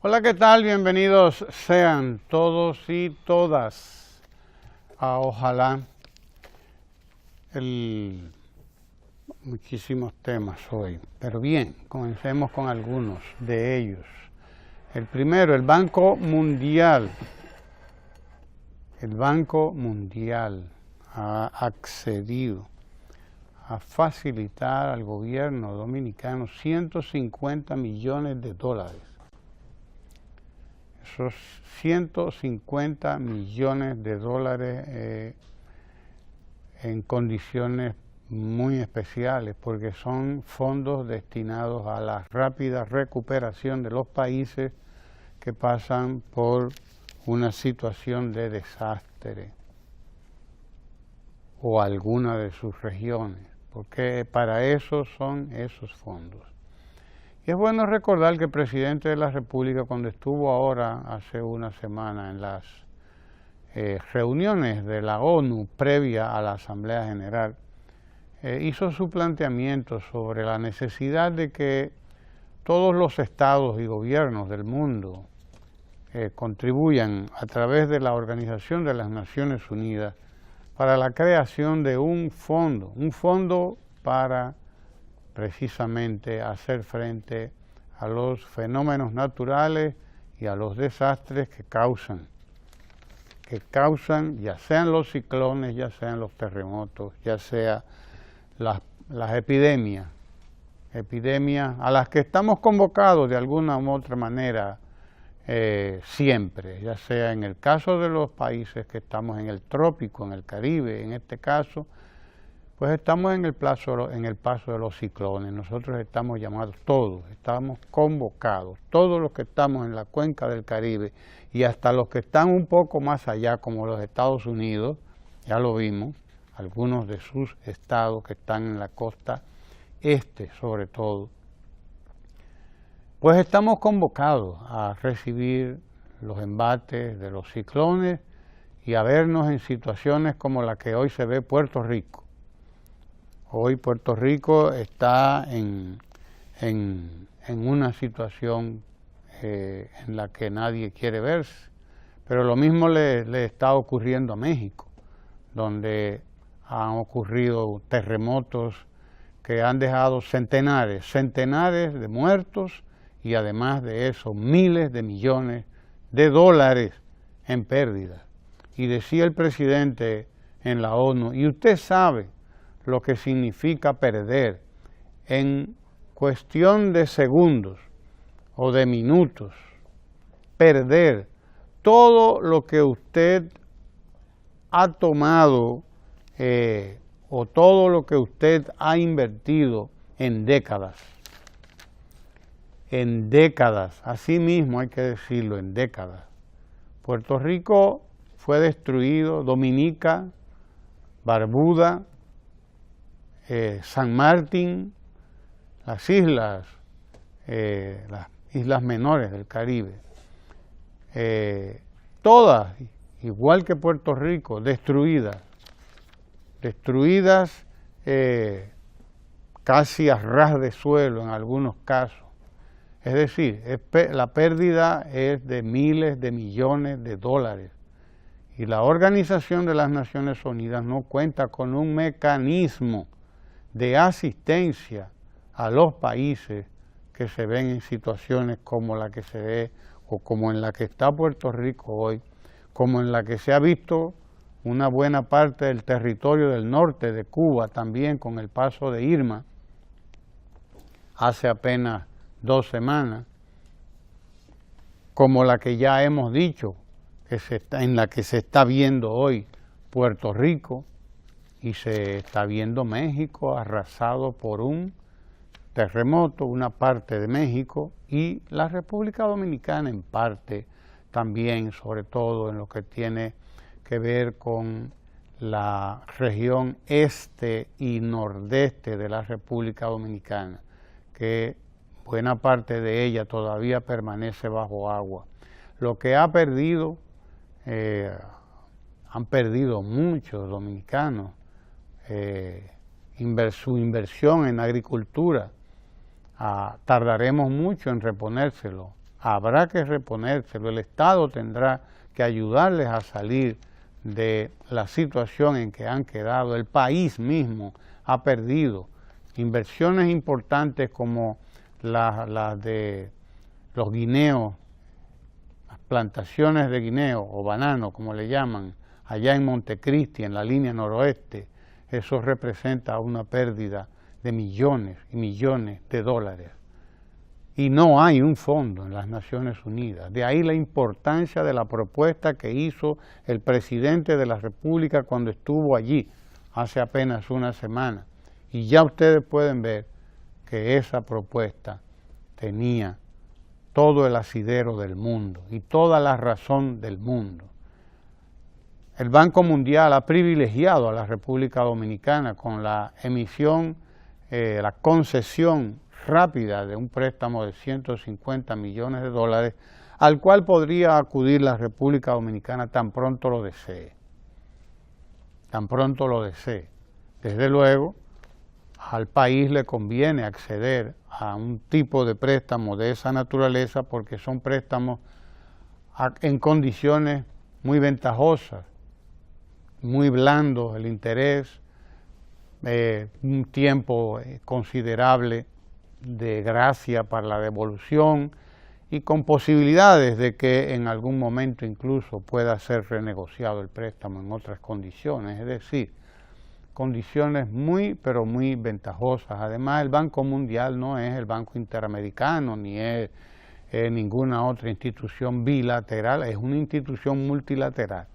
Hola, ¿qué tal? Bienvenidos sean todos y todas a Ojalá. Muchísimos temas hoy, pero bien, comencemos con algunos de ellos. El primero, el Banco Mundial. El Banco Mundial ha accedido a facilitar al gobierno dominicano 150 millones de dólares. Esos 150 millones de dólares en condiciones muy especiales, porque son fondos destinados a la rápida recuperación de los países que pasan por una situación de desastre o alguna de sus regiones, porque para eso son esos fondos. Y es bueno recordar que el presidente de la República, cuando estuvo ahora hace una semana en las reuniones de la ONU previa a la Asamblea General, hizo su planteamiento sobre la necesidad de que todos los estados y gobiernos del mundo contribuyan a través de la Organización de las Naciones Unidas para la creación de un fondo para precisamente hacer frente a los fenómenos naturales y a los desastres que causan ya sean los ciclones, ya sean los terremotos, ya sea las epidemias a las que estamos convocados de alguna u otra manera siempre, ya sea en el caso de los países que estamos en el trópico, en el Caribe, en este caso, pues estamos en el paso de los ciclones. Nosotros estamos llamados todos, estamos convocados, todos los que estamos en la cuenca del Caribe y hasta los que están un poco más allá, como los Estados Unidos, ya lo vimos, algunos de sus estados que están en la costa este sobre todo, pues estamos convocados a recibir los embates de los ciclones y a vernos en situaciones como la que hoy se ve Puerto Rico. Hoy Puerto Rico está en una situación en la que nadie quiere verse, pero lo mismo le está ocurriendo a México, donde han ocurrido terremotos que han dejado centenares de muertos y además de eso miles de millones de dólares en pérdidas. Y decía el presidente en la ONU, y usted sabe lo que significa perder en cuestión de segundos o de minutos, perder todo lo que usted ha tomado o todo lo que usted ha invertido en décadas. En décadas, así mismo hay que decirlo, en décadas. Puerto Rico fue destruido, Dominica, Barbuda, San Martín, las islas menores del Caribe, todas, igual que Puerto Rico, destruidas casi a ras de suelo en algunos casos. Es decir, la pérdida es de miles de millones de dólares. Y la Organización de las Naciones Unidas no cuenta con un mecanismo de asistencia a los países que se ven en situaciones como la que se ve o como en la que está Puerto Rico hoy, como en la que se ha visto una buena parte del territorio del norte de Cuba también con el paso de Irma hace apenas 2 semanas, como la que ya hemos dicho, en la que se está viendo hoy Puerto Rico y se está viendo México arrasado por un terremoto, una parte de México y la República Dominicana en parte también, sobre todo en lo que tiene que ver con la región este y nordeste de la República Dominicana, que buena parte de ella todavía permanece bajo agua. Lo que ha perdido, han perdido muchos dominicanos, su inversión en agricultura, tardaremos mucho en reponérselo, habrá que reponérselo. El Estado tendrá que ayudarles a salir de la situación en que han quedado. El país mismo ha perdido inversiones importantes como las de los guineos, las plantaciones de guineo o banano, como le llaman, allá en Montecristi, en la línea noroeste. Eso representa una pérdida de millones y millones de dólares. Y no hay un fondo en las Naciones Unidas. De ahí la importancia de la propuesta que hizo el presidente de la República cuando estuvo allí hace apenas una semana. Y ya ustedes pueden ver que esa propuesta tenía todo el asidero del mundo y toda la razón del mundo. El Banco Mundial ha privilegiado a la República Dominicana con la emisión, la concesión rápida de un préstamo de 150 millones de dólares, al cual podría acudir la República Dominicana tan pronto lo desee. Tan pronto lo desee. Desde luego, al país le conviene acceder a un tipo de préstamo de esa naturaleza porque son préstamos en condiciones muy ventajosas, muy blandos el interés, un tiempo considerable de gracia para la devolución y con posibilidades de que en algún momento incluso pueda ser renegociado el préstamo en otras condiciones, es decir, condiciones muy pero muy ventajosas. Además, el Banco Mundial no es el Banco Interamericano ni es ninguna otra institución bilateral, es una institución multilateral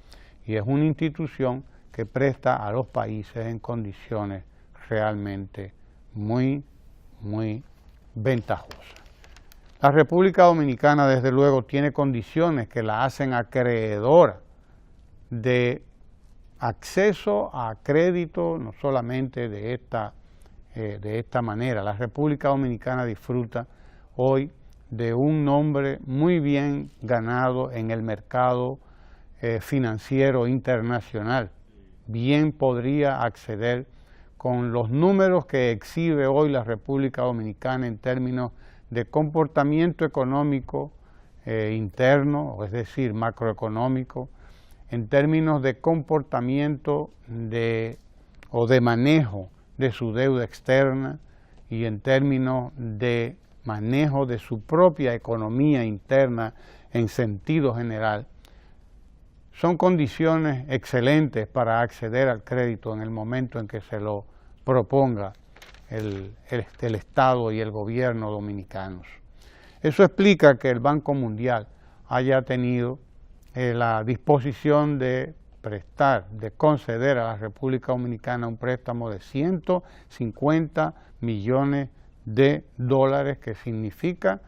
y es una institución que presta a los países en condiciones realmente muy ventajosas. La República Dominicana, desde luego, tiene condiciones que la hacen acreedora de acceso a crédito, no solamente de esta manera. La República Dominicana disfruta hoy de un nombre muy bien ganado en el mercado financiero internacional. Bien podría acceder con los números que exhibe hoy la República Dominicana en términos de comportamiento económico interno, es decir, macroeconómico, en términos de comportamiento o de manejo de su deuda externa y en términos de manejo de su propia economía interna en sentido general. Son condiciones excelentes para acceder al crédito en el momento en que se lo proponga el Estado y el gobierno dominicanos. Eso explica que el Banco Mundial haya tenido la disposición de prestar, de conceder a la República Dominicana un préstamo de 150 millones de dólares, que significa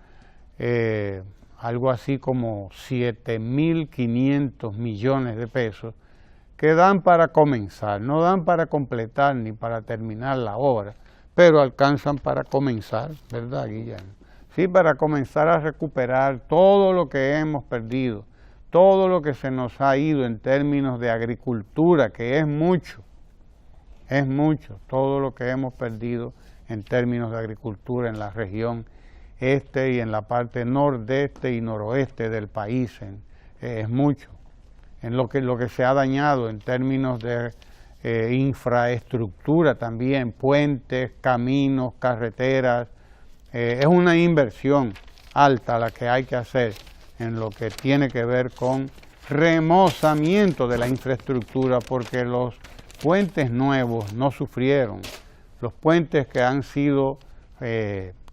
algo así como 7.500 millones de pesos, que dan para comenzar, no dan para completar ni para terminar la obra, pero alcanzan para comenzar, ¿verdad, Guillermo? Sí, para comenzar a recuperar todo lo que hemos perdido, todo lo que se nos ha ido en términos de agricultura, que es mucho, todo lo que hemos perdido en términos de agricultura en la región este y en la parte nordeste y noroeste del país, es mucho. En lo que se ha dañado en términos de infraestructura también, puentes, caminos, carreteras, es una inversión alta la que hay que hacer en lo que tiene que ver con remozamiento de la infraestructura, porque los puentes nuevos no sufrieron. Los puentes que han sido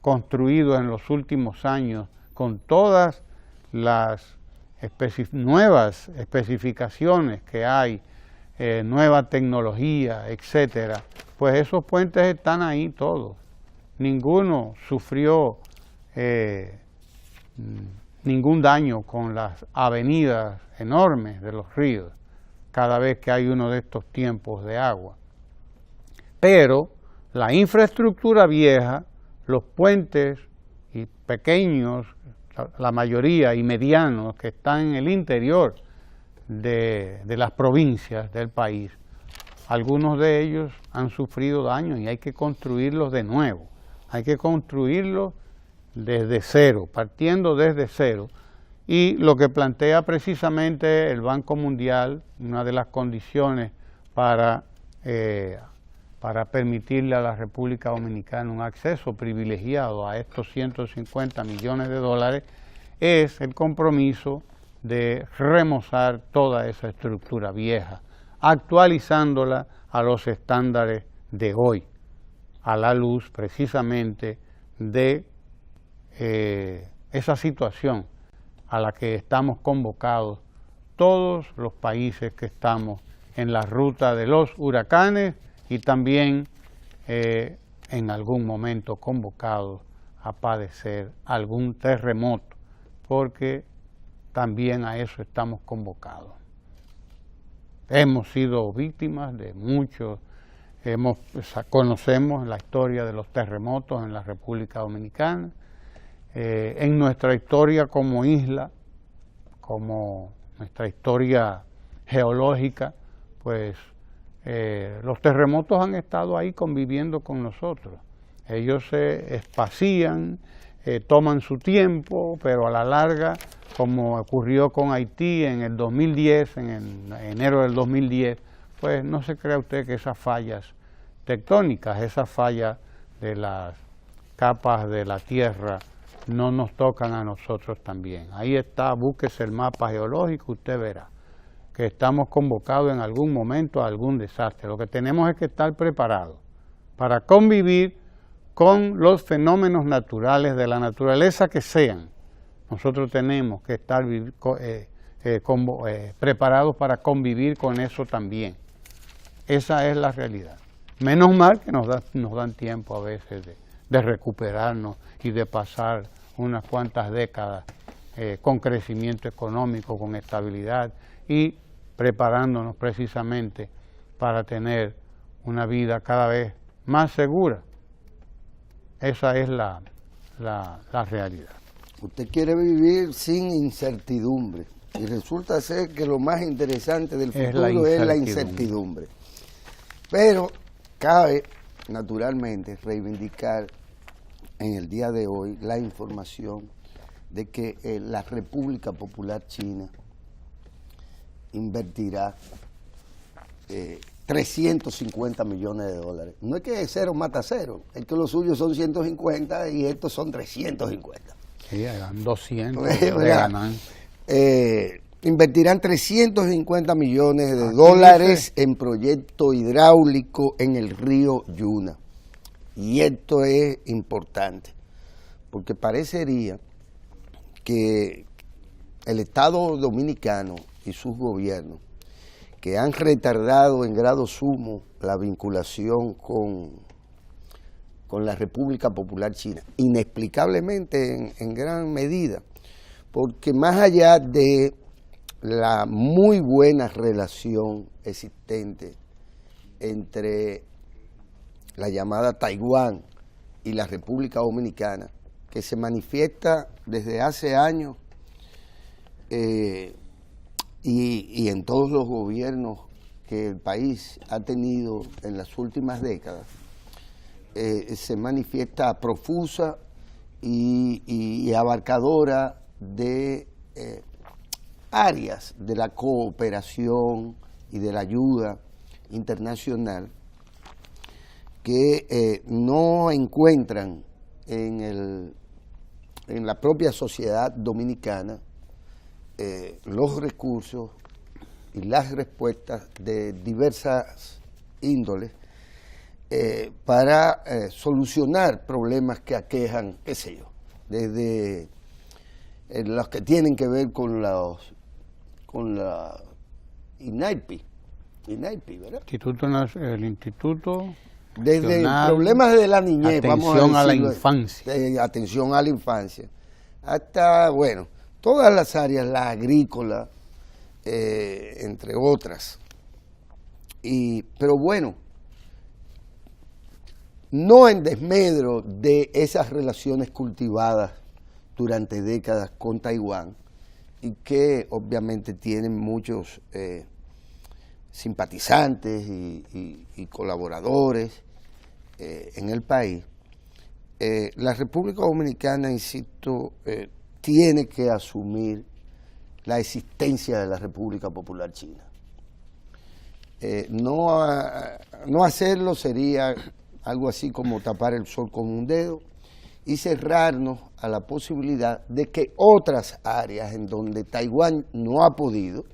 construidos en los últimos años con todas las nuevas especificaciones que hay, nueva tecnología, etcétera, pues esos puentes están ahí todos. Ninguno sufrió ningún daño con las avenidas enormes de los ríos cada vez que hay uno de estos tiempos de agua. Pero la infraestructura vieja, los puentes y pequeños, la mayoría, y medianos que están en el interior de las provincias del país, algunos de ellos han sufrido daño y hay que construirlos de nuevo. Hay que construirlos desde cero, partiendo desde cero. Y lo que plantea precisamente el Banco Mundial, una de las condiciones para permitirle a la República Dominicana un acceso privilegiado a estos 150 millones de dólares, es el compromiso de remozar toda esa estructura vieja, actualizándola a los estándares de hoy, a la luz precisamente de esa situación a la que estamos convocados todos los países que estamos en la ruta de los huracanes y también en algún momento convocados a padecer algún terremoto, porque también a eso estamos convocados. Hemos sido víctimas de muchos, conocemos la historia de los terremotos en la República Dominicana. En nuestra historia como isla, como nuestra historia geológica, pues los terremotos han estado ahí conviviendo con nosotros. Ellos se espacían, toman su tiempo, pero a la larga, como ocurrió con Haití en el 2010, en enero del 2010, pues no se crea usted que esas fallas tectónicas, esas fallas de las capas de la tierra, no nos tocan a nosotros también. Ahí está, búsquese el mapa geológico, usted verá que estamos convocados en algún momento a algún desastre. Lo que tenemos es que estar preparados para convivir con los fenómenos naturales de la naturaleza que sean. Nosotros tenemos que estar preparados para convivir con eso también. Esa es la realidad. Menos mal que nos dan tiempo a veces de recuperarnos y de pasar unas cuantas décadas con crecimiento económico, con estabilidad y preparándonos precisamente para tener una vida cada vez más segura. Esa es la realidad. Usted quiere vivir sin incertidumbre y resulta ser que lo más interesante del futuro es la incertidumbre. Pero cabe, naturalmente, reivindicar en el día de hoy la información de que la República Popular China invertirá 350 millones de dólares. No es que cero mata cero, es que los suyos son 150 y estos son 350. Sí, eran 200 de ganancia. Invertirán 350 millones de dólares en proyecto hidráulico en el río Yuna. Y esto es importante, porque parecería que el Estado dominicano y sus gobiernos, que han retardado en grado sumo la vinculación con la República Popular China, inexplicablemente en gran medida, porque más allá de la muy buena relación existente entre la llamada Taiwán y la República Dominicana, que se manifiesta desde hace años y en todos los gobiernos que el país ha tenido en las últimas décadas, se manifiesta profusa y abarcadora de áreas de la cooperación y de la ayuda internacional que no encuentran en la propia sociedad dominicana los recursos y las respuestas de diversas índoles para solucionar problemas que aquejan, qué sé yo, desde los que tienen que ver con la INAIPI, ¿verdad? El Instituto desde problemas de la niñez, atención a la infancia, atención a la infancia, hasta, bueno, todas las áreas, la agrícola, entre otras. Pero bueno, no en desmedro de esas relaciones cultivadas durante décadas con Taiwán y que obviamente tienen muchos simpatizantes y colaboradores en el país, la República Dominicana, insisto, tiene que asumir la existencia de la República Popular China. No hacerlo sería algo así como tapar el sol con un dedo y cerrarnos a la posibilidad de que otras áreas en donde Taiwán no ha podido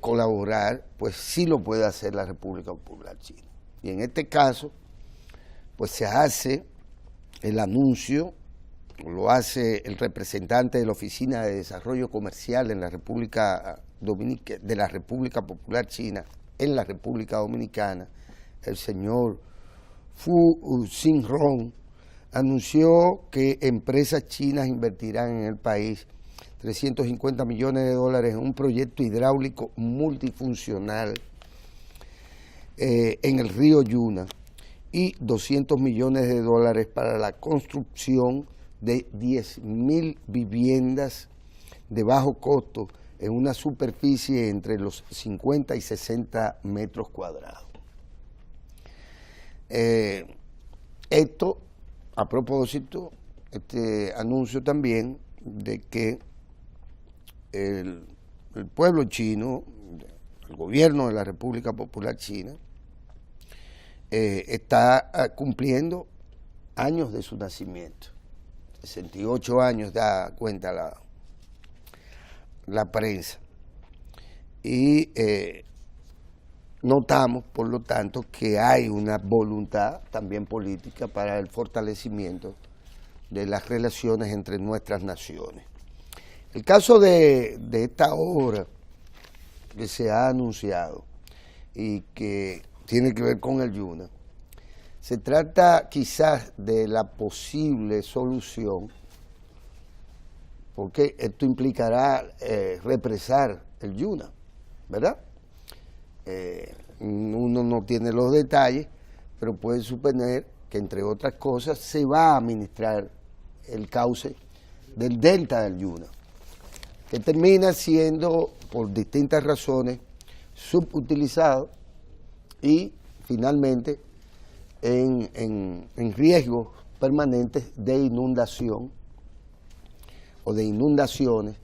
colaborar, pues sí lo puede hacer la República Popular China. Y en este caso, pues se hace el anuncio, lo hace el representante de la Oficina de Desarrollo Comercial en la República Dominicana, de la República Popular China en la República Dominicana, el señor Fu Xinrong, anunció que empresas chinas invertirán en el país 350 millones de dólares en un proyecto hidráulico multifuncional en el río Yuna y 200 millones de dólares para la construcción de 10.000 viviendas de bajo costo en una superficie entre los 50 y 60 metros cuadrados. Esto, a propósito, este anuncio también de que el pueblo chino, el gobierno de la República Popular China, está cumpliendo años de su nacimiento. 68 años da cuenta la prensa. Y notamos, por lo tanto, que hay una voluntad también política para el fortalecimiento de las relaciones entre nuestras naciones. El caso de esta obra que se ha anunciado y que tiene que ver con el Yuna, se trata quizás de la posible solución, porque esto implicará represar el Yuna, ¿verdad? Uno no tiene los detalles, pero puede suponer que, entre otras cosas, se va a administrar el cauce del delta del Yuna, que termina siendo, por distintas razones, subutilizado y, finalmente, en riesgos permanentes de inundación o de inundaciones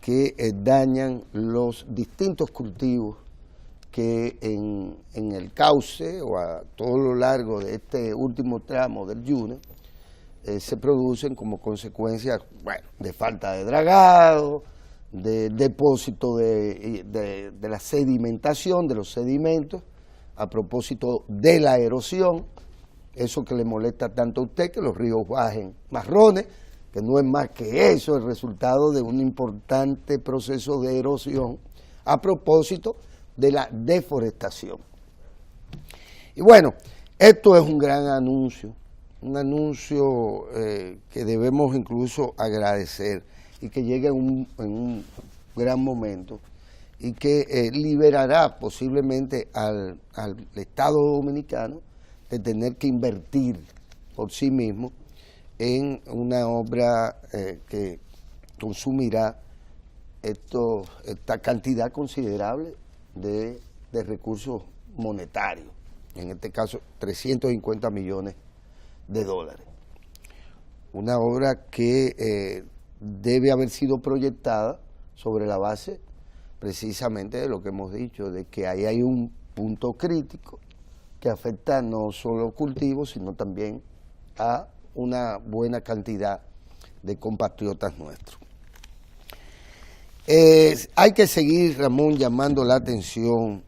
que dañan los distintos cultivos que en el cauce o a todo lo largo de este último tramo del Yuna se producen como consecuencia, bueno, de falta de dragado, de depósito de la sedimentación, de los sedimentos, a propósito de la erosión, eso que le molesta tanto a usted, que los ríos bajen marrones, que no es más que eso, el resultado de un importante proceso de erosión a propósito de la deforestación. Y bueno, esto es un gran anuncio, un anuncio que debemos incluso agradecer y que llegue en un gran momento y que liberará posiblemente al Estado dominicano de tener que invertir por sí mismo en una obra que consumirá esta cantidad considerable de recursos monetarios, en este caso 350 millones de dólares. Una obra que debe haber sido proyectada sobre la base precisamente de lo que hemos dicho, de que ahí hay un punto crítico que afecta no solo cultivos, sino también a una buena cantidad de compatriotas nuestros. Hay que seguir, Ramón, llamando la atención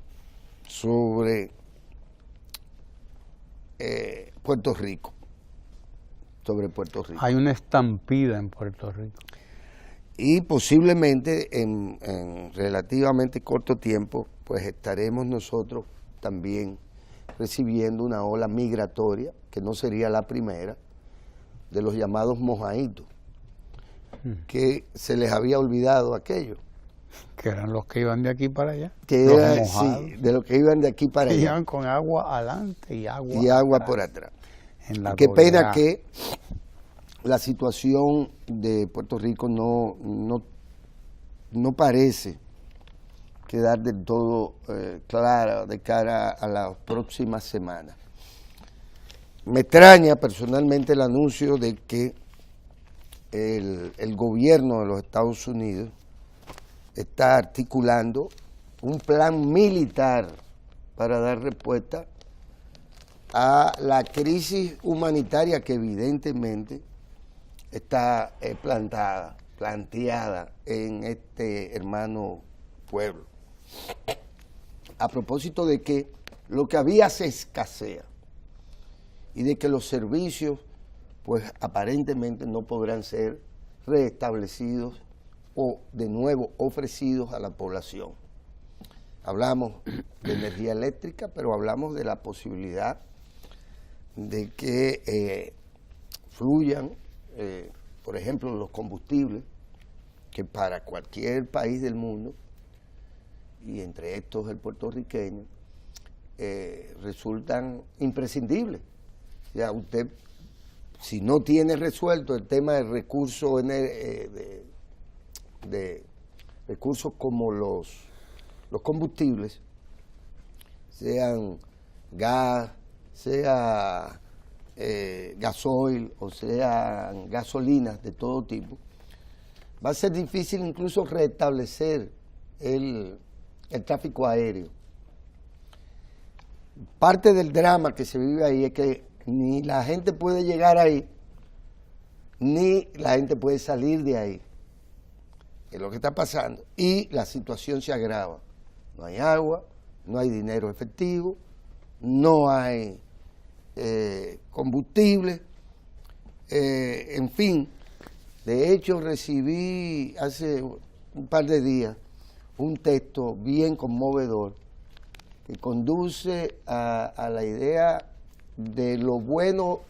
sobre Puerto Rico. Sobre Puerto Rico. Hay una estampida en Puerto Rico. Y posiblemente en relativamente corto tiempo, pues estaremos nosotros también recibiendo una ola migratoria, que no sería la primera, de los llamados mojaditos, que se les había olvidado aquello. Que eran los que iban de aquí para allá. Que era, sí, de los que iban de aquí para allá. Iban con agua adelante y agua por atrás. Qué pena que la situación de Puerto Rico no parece quedar del todo clara de cara a las próximas semanas. me extraña personalmente el anuncio de que el gobierno de los Estados Unidos está articulando un plan militar para dar respuesta a la crisis humanitaria que evidentemente está planteada en este hermano pueblo. A propósito de que lo que había se escasea y de que los servicios pues aparentemente no podrán ser restablecidos o de nuevo ofrecidos a la población. Hablamos de energía eléctrica, pero hablamos de la posibilidad de que fluyan, por ejemplo, los combustibles, que para cualquier país del mundo, y entre estos el puertorriqueño, resultan imprescindibles. O sea, usted, si no tiene resuelto el tema del recurso de recursos como los combustibles, sean gas, sea gasoil o sean gasolinas de todo tipo, va a ser difícil incluso restablecer el tráfico aéreo. Parte del drama que se vive ahí es que ni la gente puede llegar ahí, ni la gente puede salir de ahí. Es lo que está pasando. Y la situación se agrava. No hay agua, no hay dinero efectivo, no hay combustible, en fin. De hecho, recibí hace un par de días un texto bien conmovedor que conduce a la idea de lo bueno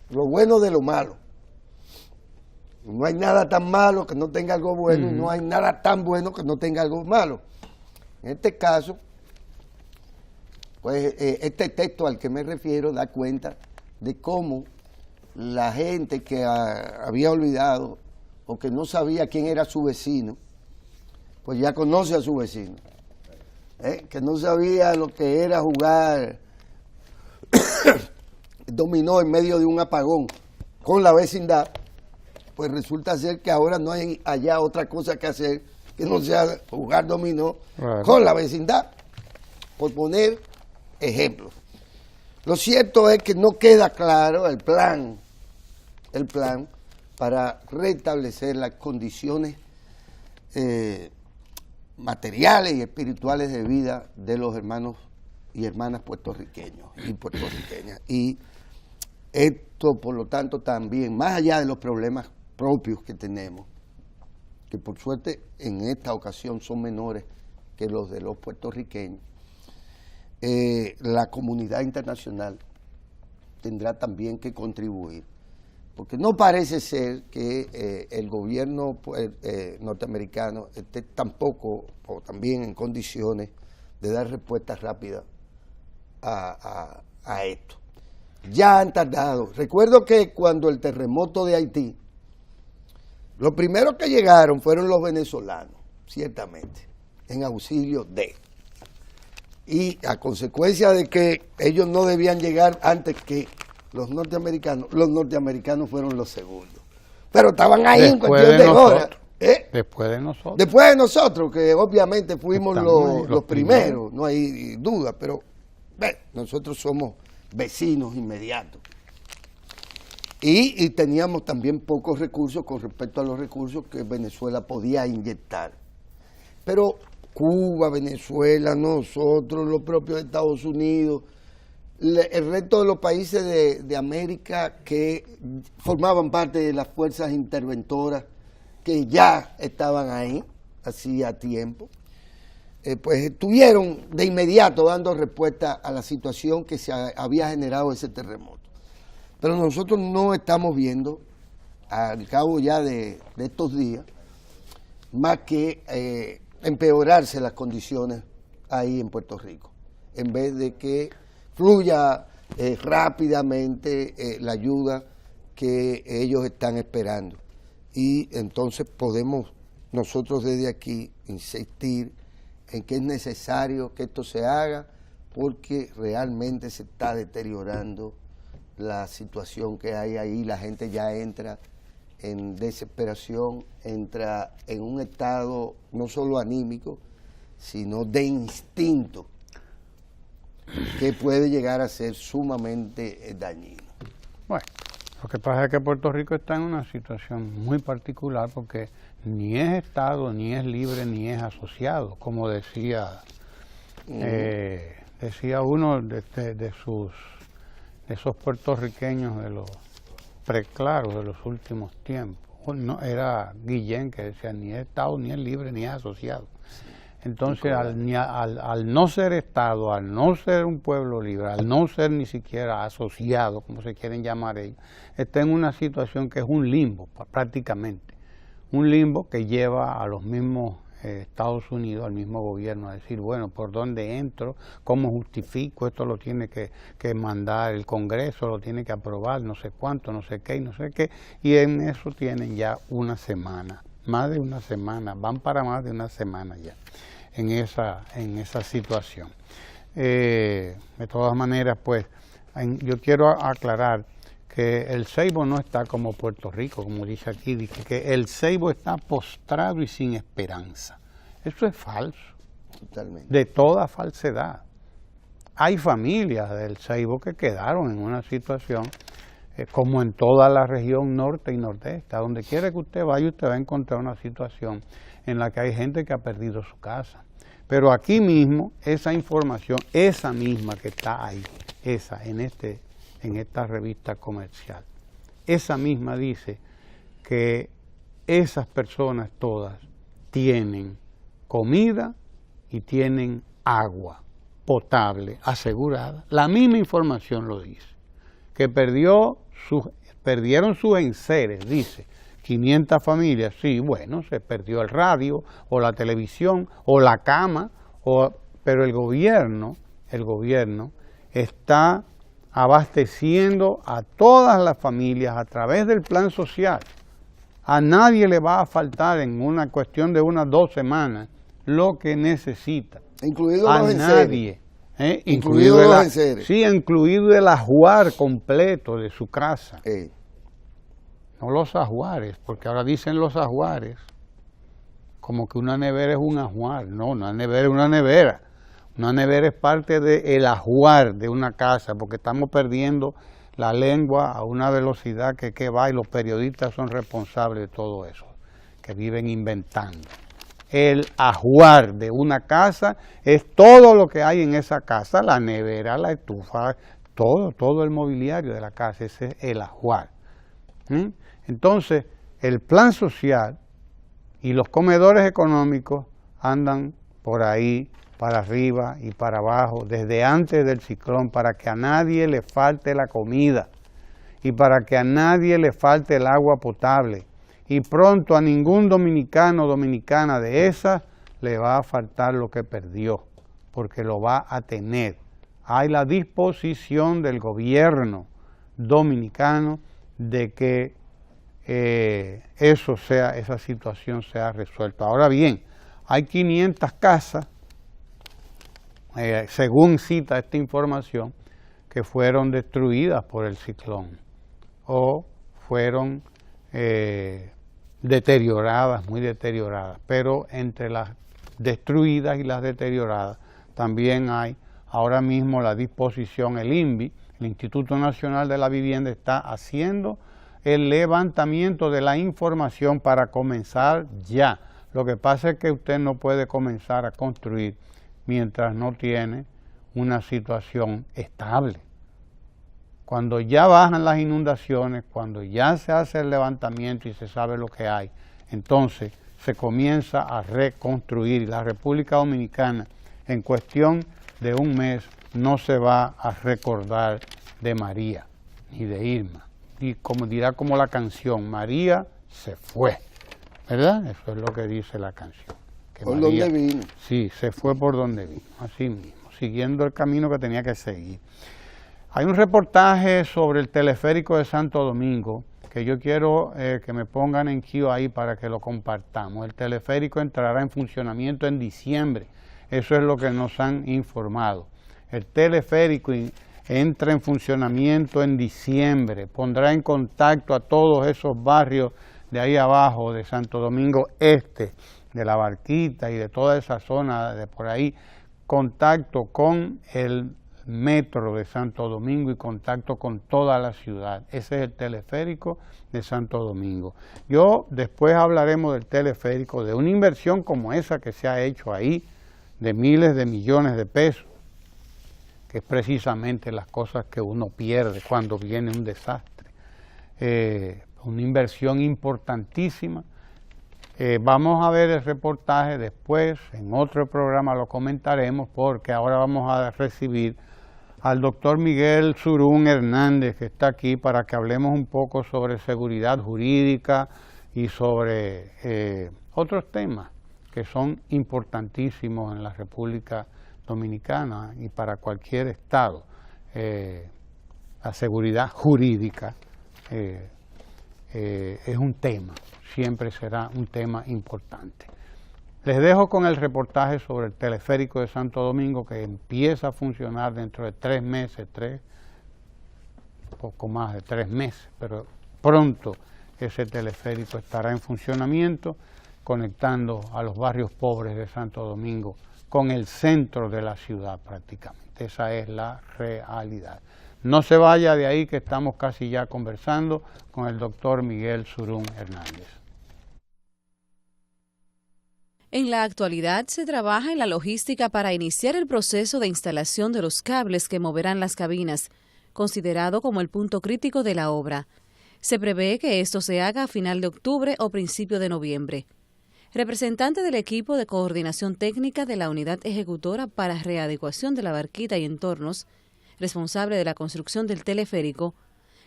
de lo malo. No hay nada tan malo que no tenga algo bueno, y no hay nada tan bueno que no tenga algo malo. En este caso, pues este texto al que me refiero da cuenta de cómo la gente que había olvidado o que no sabía quién era su vecino, pues ya conoce a su vecino. Que no sabía lo que era jugar dominó en medio de un apagón con la vecindad, pues resulta ser que ahora no hay allá otra cosa que hacer que no sea jugar dominó con la vecindad, por poner ejemplos. Lo cierto es que no queda claro el plan para restablecer las condiciones materiales y espirituales de vida de los hermanos y hermanas puertorriqueños y puertorriqueñas. Y esto, por lo tanto, también, más allá de los problemas propios que tenemos, que por suerte en esta ocasión son menores que los de los puertorriqueños, la comunidad internacional tendrá también que contribuir, porque no parece ser que el gobierno norteamericano esté tampoco o también en condiciones de dar respuestas rápidas a esto. Ya han tardado. Recuerdo que cuando el terremoto de Haití, los primeros que llegaron fueron los venezolanos, ciertamente, en auxilio de. Y a consecuencia de que ellos no debían llegar antes que los norteamericanos fueron los segundos. Pero estaban ahí en cuestión de horas. Después de nosotros. Después de nosotros, que obviamente fuimos los primeros, no hay duda, pero nosotros somos vecinos inmediatos. Y teníamos también pocos recursos con respecto a los recursos que Venezuela podía inyectar. Pero Cuba, Venezuela, nosotros, los propios Estados Unidos, el resto de los países de América que formaban parte de las fuerzas interventoras que ya estaban ahí hacía tiempo, pues estuvieron de inmediato dando respuesta a la situación que se había generado ese terremoto. Pero nosotros no estamos viendo, al cabo ya de estos días, más que empeorarse las condiciones ahí en Puerto Rico, en vez de que fluya rápidamente la ayuda que ellos están esperando. Y entonces podemos nosotros desde aquí insistir en que es necesario que esto se haga porque realmente se está deteriorando la situación que hay ahí. La gente ya entra en desesperación, entra en un estado no solo anímico, sino de instinto, que puede llegar a ser sumamente dañino. Bueno, lo que pasa es que Puerto Rico está en una situación muy particular porque ni es Estado, ni es libre, ni es asociado, como decía uno de esos puertorriqueños de los preclaros de los últimos tiempos. No, era Guillén que decía ni es Estado, ni es libre, ni es asociado. Entonces, al no ser Estado, al no ser un pueblo libre, al no ser ni siquiera asociado, como se quieren llamar ellos, está en una situación que es un limbo, prácticamente. Un limbo que lleva a los mismos Estados Unidos, al mismo gobierno, a decir, bueno, ¿por dónde entro? ¿Cómo justifico? Esto lo tiene que mandar el Congreso, lo tiene que aprobar, no sé cuánto, no sé qué y no sé qué. Y en eso tienen ya una semana, más de una semana, van para más de una semana ya en esa situación. De todas maneras, pues, yo quiero aclarar que el Ceibo no está como Puerto Rico, como dice aquí, dice que el Ceibo está postrado y sin esperanza. Eso es falso, totalmente, de toda falsedad. Hay familias del Ceibo que quedaron en una situación como en toda la región norte y nordeste. A donde quiera que usted vaya, usted va a encontrar una situación en la que hay gente que ha perdido su casa. Pero aquí mismo, esa información, esa misma que está ahí, en esta revista comercial, esa misma dice que esas personas todas tienen comida y tienen agua potable asegurada. La misma información lo dice, que perdieron sus enseres, dice, 500 familias, sí, bueno, se perdió el radio, o la televisión, o la cama, pero el gobierno está abasteciendo a todas las familias a través del plan social. A nadie le va a faltar en una cuestión de unas 2 semanas lo que necesita. Incluido a los nadie. Incluido los enseres. Sí, incluido el ajuar completo de su casa. No los ajuares, porque ahora dicen los ajuares como que una nevera es un ajuar. No, una nevera es una nevera. Una nevera es parte del ajuar de una casa, porque estamos perdiendo la lengua a una velocidad que va, y los periodistas son responsables de todo eso, que viven inventando. El ajuar de una casa es todo lo que hay en esa casa, la nevera, la estufa, todo el mobiliario de la casa, ese es el ajuar. Entonces, el plan social y los comedores económicos andan por ahí, para arriba y para abajo, desde antes del ciclón, para que a nadie le falte la comida y para que a nadie le falte el agua potable. Y pronto a ningún dominicano o dominicana de esas le va a faltar lo que perdió, porque lo va a tener. Hay la disposición del gobierno dominicano de que esa situación sea resuelta. Ahora bien, hay 500 casas, según cita esta información, que fueron destruidas por el ciclón o fueron deterioradas, muy deterioradas. Pero entre las destruidas y las deterioradas también hay ahora mismo la disposición, el INVI, el Instituto Nacional de la Vivienda, está haciendo el levantamiento de la información para comenzar ya. Lo que pasa es que usted no puede comenzar a construir mientras no tiene una situación estable. Cuando ya bajan las inundaciones, cuando ya se hace el levantamiento y se sabe lo que hay, entonces se comienza a reconstruir. Y la República Dominicana, en cuestión de un mes, no se va a recordar de María ni de Irma. Y como dirá como la canción, María se fue, ¿verdad? Eso es lo que dice la canción. ¿Por María, dónde vino? Sí, se fue por donde vino, así mismo, siguiendo el camino que tenía que seguir. Hay un reportaje sobre el teleférico de Santo Domingo que yo quiero que me pongan en queue ahí para que lo compartamos. El teleférico entrará en funcionamiento en diciembre, eso es lo que nos han informado. El teleférico entra en funcionamiento en diciembre, pondrá en contacto a todos esos barrios de ahí abajo, de Santo Domingo Este, de La Barquita y de toda esa zona de por ahí, contacto con el metro de Santo Domingo y contacto con toda la ciudad. Ese es el teleférico de Santo Domingo. Después hablaremos del teleférico, de una inversión como esa que se ha hecho ahí, de miles de millones de pesos, que es precisamente las cosas que uno pierde cuando viene un desastre. Una inversión importantísima. Vamos a ver el reportaje después, en otro programa lo comentaremos, porque ahora vamos a recibir al doctor Miguel Surún Hernández, que está aquí, para que hablemos un poco sobre seguridad jurídica y sobre otros temas que son importantísimos en la República Dominicana y para cualquier estado. La seguridad jurídica es un tema, siempre será un tema importante. Les dejo con el reportaje sobre el teleférico de Santo Domingo, que empieza a funcionar dentro de 3 meses, poco más de 3 meses, pero pronto ese teleférico estará en funcionamiento, conectando a los barrios pobres de Santo Domingo con el centro de la ciudad prácticamente. Esa es la realidad. No se vaya de ahí, que estamos casi ya conversando con el doctor Miguel Surún Hernández. En la actualidad se trabaja en la logística para iniciar el proceso de instalación de los cables que moverán las cabinas, considerado como el punto crítico de la obra. Se prevé que esto se haga a final de octubre o principio de noviembre. Representante del equipo de coordinación técnica de la Unidad Ejecutora para Readecuación de La Barquita y entornos, responsable de la construcción del teleférico,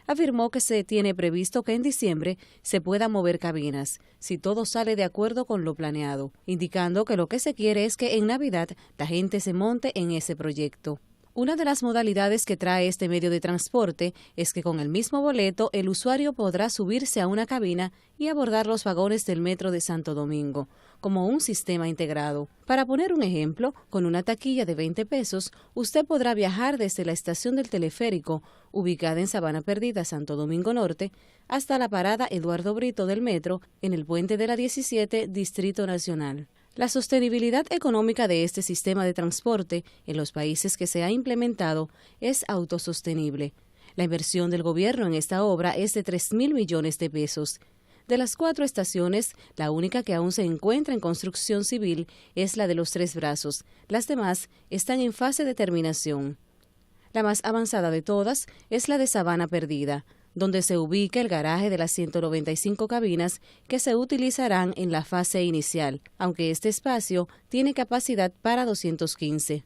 afirmó que se tiene previsto que en diciembre se puedan mover cabinas, si todo sale de acuerdo con lo planeado, indicando que lo que se quiere es que en Navidad la gente se monte en ese proyecto. Una de las modalidades que trae este medio de transporte es que con el mismo boleto el usuario podrá subirse a una cabina y abordar los vagones del metro de Santo Domingo, como un sistema integrado. Para poner un ejemplo, con una taquilla de 20 pesos, usted podrá viajar desde la estación del teleférico, ubicada en Sabana Perdida, Santo Domingo Norte, hasta la parada Eduardo Brito del metro, en el puente de la 17, Distrito Nacional. La sostenibilidad económica de este sistema de transporte en los países que se ha implementado es autosostenible. La inversión del gobierno en esta obra es de 3.000 millones de pesos. De las 4 estaciones, la única que aún se encuentra en construcción civil es la de Los Tres Brazos. Las demás están en fase de terminación. La más avanzada de todas es la de Sabana Perdida, donde se ubica el garaje de las 195 cabinas que se utilizarán en la fase inicial, aunque este espacio tiene capacidad para 215.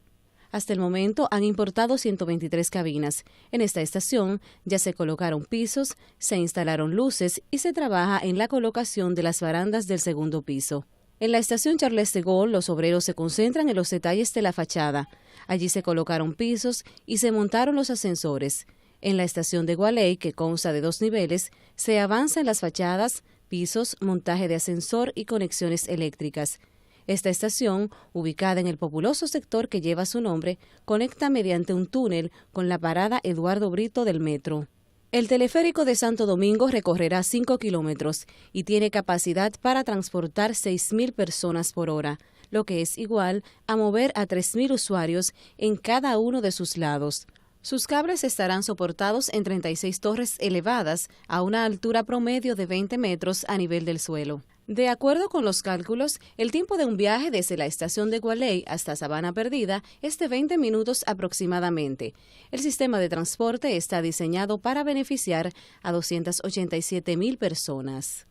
Hasta el momento han importado 123 cabinas. En esta estación ya se colocaron pisos, se instalaron luces y se trabaja en la colocación de las barandas del segundo piso. En la estación Charles de Gaulle, los obreros se concentran en los detalles de la fachada. Allí se colocaron pisos y se montaron los ascensores. En la estación de Gualey, que consta de 2 niveles, se avanza en las fachadas, pisos, montaje de ascensor y conexiones eléctricas. Esta estación, ubicada en el populoso sector que lleva su nombre, conecta mediante un túnel con la parada Eduardo Brito del metro. El teleférico de Santo Domingo recorrerá 5 kilómetros y tiene capacidad para transportar 6.000 personas por hora, lo que es igual a mover a 3.000 usuarios en cada uno de sus lados. Sus cables estarán soportados en 36 torres elevadas a una altura promedio de 20 metros a nivel del suelo. De acuerdo con los cálculos, el tiempo de un viaje desde la estación de Gualey hasta Sabana Perdida es de 20 minutos aproximadamente. El sistema de transporte está diseñado para beneficiar a 287.000 personas.